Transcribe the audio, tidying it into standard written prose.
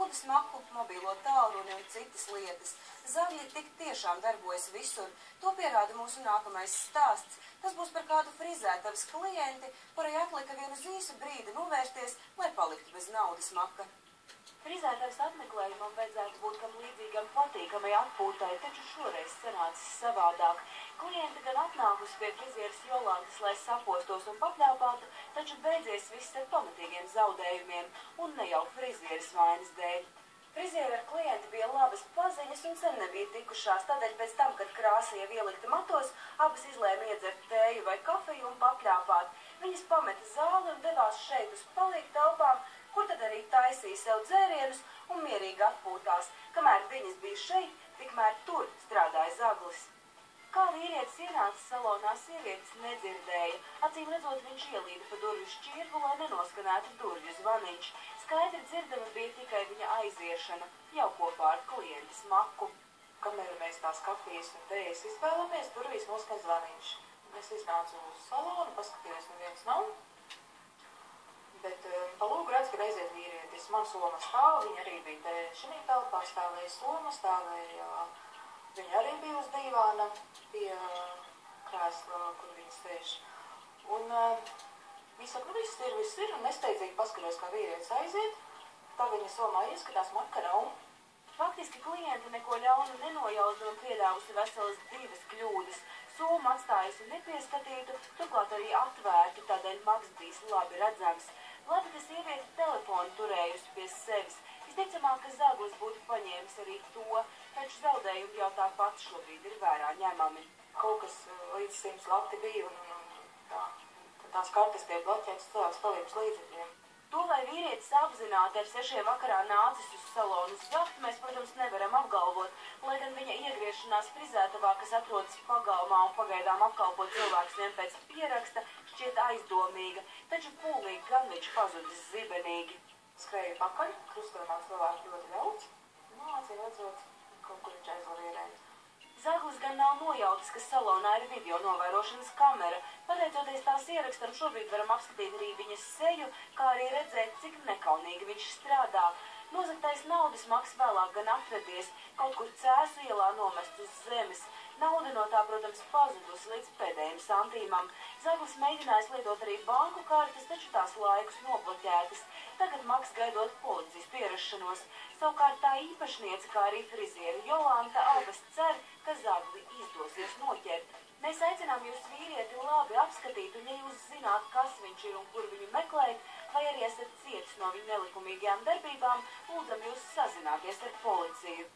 naudas maku, mobilo tālruni un citas lietas. Zagļi tik tiešām darbojas visur. To pierāda mūsu nākamais stāsts. Tas būs par kādu frizētavas klienti, kurai atlika vien uz īsu brīdi novērsties, lai paliktu bez naudas maka. Frizētavas apmeklējumam vajadzētu būt kam līdzīgam patīkamai atpūtai, taču šoreiz sanācis savādāk. Klienti gan atnākusi pie frizieres Jolantas, lai sapostos un papļāpātu, taču beidzies viss ar pamatīgiem zaudējumiem un ne jau frizieres vainas dēļ. Friziera ar klienti bija labas paziņas un sen nebija tikušās, tādēļ pēc tam, kad krāsa jau ielikta matos, abas izlēma iedzert tēju vai kafiju un papļāpāt. Viņas pameta zāli un devās šeit uz palīgu telpām, kur tad arī taisīja sev dzērienus un mierīgi atpūtās. Kamēr viņas bija šeit, tikmēr tur strādāja Zaglis. Kā vīrietis ienāca salonā, sievietes nedzirdēja. Acīm redzot, viņš ielīda pa durvju šķirbu, lai nenoskanētu durvju zvaniņš. Skaidri dzirdama bija tikai viņa aiziešana, jau kopā ar klientes maku. Kamēr mēs tās kafijas un tējas izvēlamies, durvīs noskan zvaniņš. Es iznācu uz salonu, paskatījos, neviens nav. Bet pa lūgu redz, kad aiziet vīrietis. Man soma stāv, viņa arī bija te šī telpā, stāvēja soma, stāvēja, viņa arī bija uz dīvāna pie krēsla, kur viņa sēž. Un viņa saka, viss ir, un nesteidzīgi paskaļos, kā vīrietis aiziet. Tā viņa somā ieskatās, maka nav. Faktiski klienti neko ļaunu nenojauza un piedāvusi veselas 2 kļūdas. Somu atstājusi nepieskatītu, turklāt arī atvērtu, tādēļ maks bijis labi redzams. Labi, ka sieviete telefonu turējusi pie sevis. Visticamāk, ka Zaglis būtu paņēmis arī to, taču zaudējumi jau tāpat šobrīd ir vērā ņemami. Kaut kas līdz 100 lati bija un tās kartes tiek bloķētas cilvēks palīdz līdzekļiem. To, vai vīrietis apzināti ar 6 vakarā nācis uz salonu zakt, mēs, protams, nevaram apgalvot, lai gan viņa iegriešanās frizētavā, kas atrodas pagalmā un pagaidām apkalpo cilvēks vien pēc pieraksta, šķiet aizdomīga, taču pūlīgi gan viņš pazudis zibenīgi. Skrēja pakaļ, krustojumā cilvēki ļoti daudz, acīm redzot, kaut kur viņš aizlavierēja. Zaglis gan nav nojautis, ka salonā ir video novērošanas kamera. Pateicoties tās ierakstam, šobrīd varam apskatīt arī viņas seju, kā arī redzēt, cik nekaunīgi viņš strādā. Nozagtais naudas maks vēlāk gan atradies, kaut kur Cēsu ielā nomests uz zemes. Nauda no tā, protams, pazudusi līdz pēdējiem santīmam. Zaglis mēģinājis lietot arī banku kartes, taču tās laikus nobloķētas. Tagad maks gaidot policijas pierašanos. Savukārt tā īpašniece, kā arī friziera Jolanta, abas cer, ka Zagli izdosies noķert. Mēs aicinām jūs vīrieti labi apskatīt, un ja jūs zināt, kas viņš ir un kur viņu meklēt, vai arī esat cietis no viņa nelikumīgajām darbībām, lūdzam jūs sazināties ar policiju.